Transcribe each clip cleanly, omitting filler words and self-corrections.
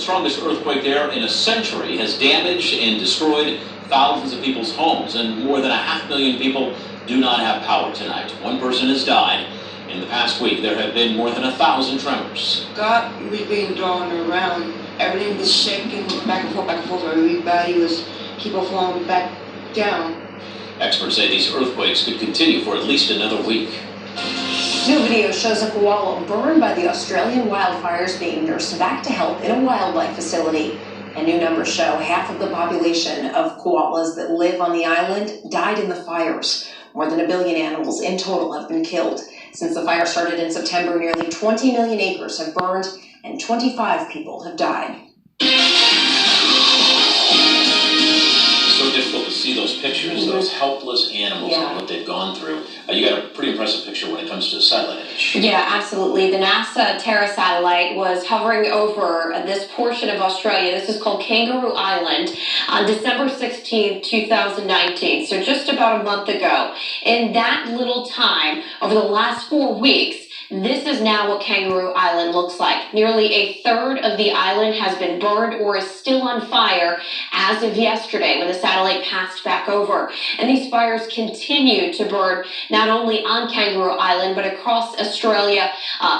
strongest earthquake there in a century has damaged and destroyed thousands of people's homes, and more than 500,000 people do not have power tonight. One person has died. In the past week, there have been more than 1,000 tremors. God was being drawn around. Everything was shaking back and forth. Everybody was keep on falling back down. Experts say these earthquakes could continue for at least another week. New video shows a koala burned by the Australian wildfires being nursed back to health in a wildlife facility. And new numbers show half of the population of koalas that live on the island died in the fires. More than 1 billion animals in total have been killed. Since the fire started in September, nearly 20 million acres have burned and 25 people have died. So difficult to see those pictures, those helpless animals and what they've gone through. You got a pretty impressive picture when it comes to satellite image. Yeah, absolutely. The NASA Terra satellite was hovering over this portion of Australia. This is called Kangaroo Island on December 16th, 2019. So just about a month ago. In that little time, over the last 4 weeks, this is now what Kangaroo Island looks like. Nearly a third of the island has been burned or is still on fire as of yesterday when the satellite passed back over. And these fires continue to burn not only on Kangaroo Island but across Australia,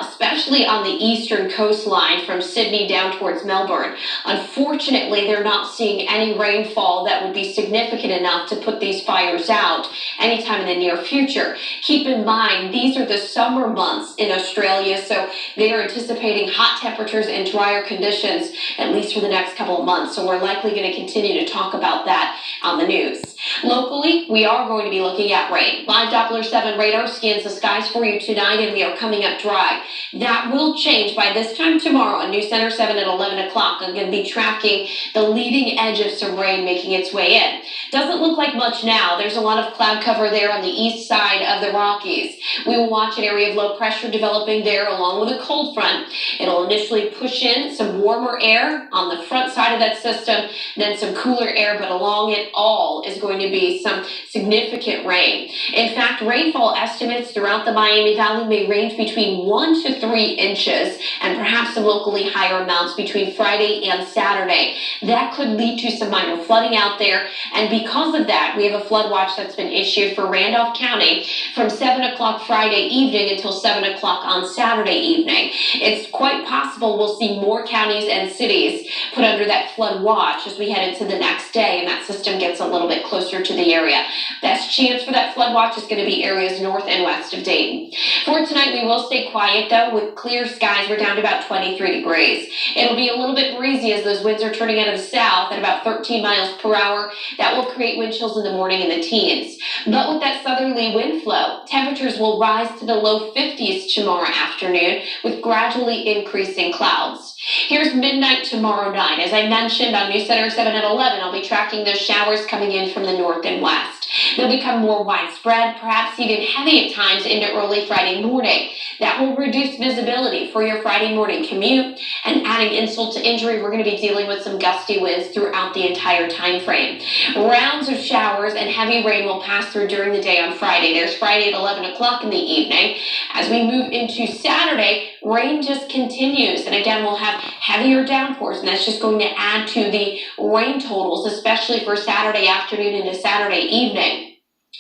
especially on the eastern coastline from Sydney down towards Melbourne. Unfortunately, they're not seeing any rainfall that would be significant enough to put these fires out anytime in the near future. Keep in mind, these are the summer months in Australia, so they are anticipating hot temperatures and drier conditions, at least for the next couple of months. So we're likely going to continue to talk about that on the news. Locally, we are going to be looking at rain. Live Doppler 7 radar scans the skies for you tonight, and we are coming up dry. That will change by this time tomorrow on News Center 7 at 11 o'clock. I'm going to be tracking the leading edge of some rain making its way in. Doesn't look like much now. There's a lot of cloud cover there on the east side of the Rockies. We will watch an area of low pressure developing there along with a cold front. It'll initially push in some warmer air on the front side of that system, then some cooler air, but along it all is going to be some significant rain. In fact, rainfall estimates throughout the Miami Valley may range between 1 to 3 inches and perhaps some locally higher amounts between Friday and Saturday. That could lead to some minor flooding out there, and because of that, we have a flood watch that's been issued for Randolph County from 7 o'clock Friday evening until 7 o'clock on Saturday evening. It's quite possible we'll see more counties and cities put under that flood watch as we head into the next day and that system gets a little bit closer to the area. Best chance for that flood watch is going to be areas north and west of Dayton. For tonight, we will stay quiet though with clear skies. We're down to about 23 degrees. It'll be a little bit breezy as those winds are turning out of the south at about 13 miles per hour. That will create wind chills in the morning in the teens. But with that southerly wind flow, temperatures will rise to the low 50s tomorrow afternoon with gradually increasing clouds. Here's midnight tomorrow night. As I mentioned on News Center 7 at 11, I'll be tracking those showers coming in from the north and west. They'll become more widespread, perhaps even heavy at times into early Friday morning. That will reduce visibility for your Friday morning commute, and adding insult to injury, we're going to be dealing with some gusty winds throughout the entire time frame. Rounds of showers and heavy rain will pass through during the day on Friday. There's Friday at 11 o'clock in the evening. As we move into Saturday, rain just continues, and again, we'll have heavier downpours, and that's just going to add to the rain totals, especially for Saturday afternoon into Saturday evening.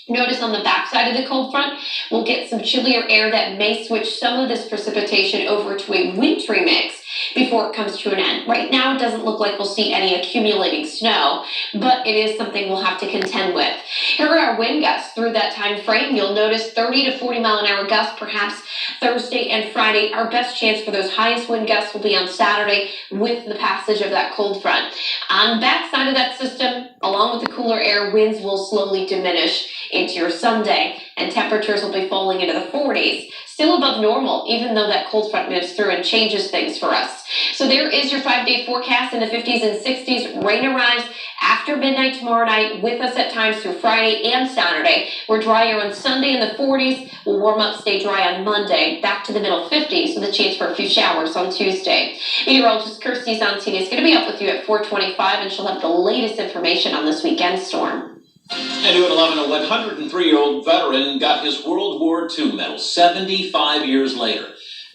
Notice on the backside of the cold front, we'll get some chillier air that may switch some of this precipitation over to a wintry mix before it comes to an end. Right now, it doesn't look like we'll see any accumulating snow, but it is something we'll have to contend with. Here are our wind gusts through that time frame. You'll notice 30 to 40 mile an hour gusts, perhaps Thursday and Friday. Our best chance for those highest wind gusts will be on Saturday with the passage of that cold front. On the backside of that system, along with the cooler air, winds will slowly diminish into your Sunday, and temperatures will be falling into the 40s. Still above normal, even though that cold front moves through and changes things for us. So there is your 5-day forecast in the 50s and 60s. Rain arrives after midnight tomorrow night with us at times through Friday and Saturday. We're drier on Sunday in the 40s. We'll warm up, stay dry on Monday, back to the middle 50s with a chance for a few showers on Tuesday. Meteorologist Kirsty Santini is going to be up with you at 4:25, and she'll have the latest information on this weekend storm. And new at 11, a 103-year-old veteran got his World War II medal 75 years later.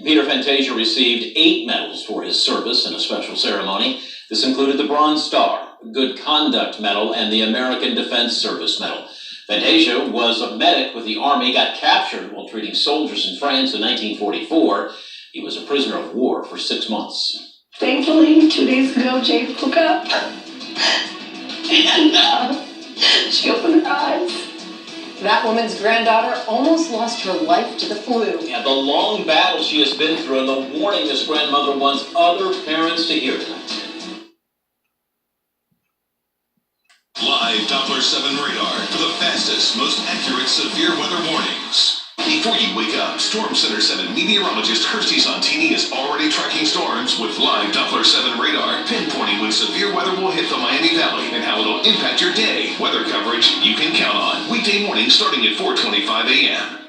Peter Fantasia received 8 medals for his service in a special ceremony. This included the Bronze Star, Good Conduct Medal, and the American Defense Service Medal. Fantasia was a medic with the Army, got captured while treating soldiers in France in 1944. He was a prisoner of war for 6 months. Thankfully, 2 days ago, Jade woke up. And she opened her eyes. That woman's granddaughter almost lost her life to the flu. Yeah, the long battle she has been through and the warning this grandmother wants other parents to hear tonight. Live Doppler 7 radar for the fastest, most accurate severe weather warnings. Before you wake up, Storm Center 7 meteorologist Kirsty Santini is already tracking storms with live Doppler 7 radar, pinpointing when severe weather will hit the Miami Valley and how it'll impact your day. Weather coverage you can count on. Weekday mornings starting at 4:25 a.m.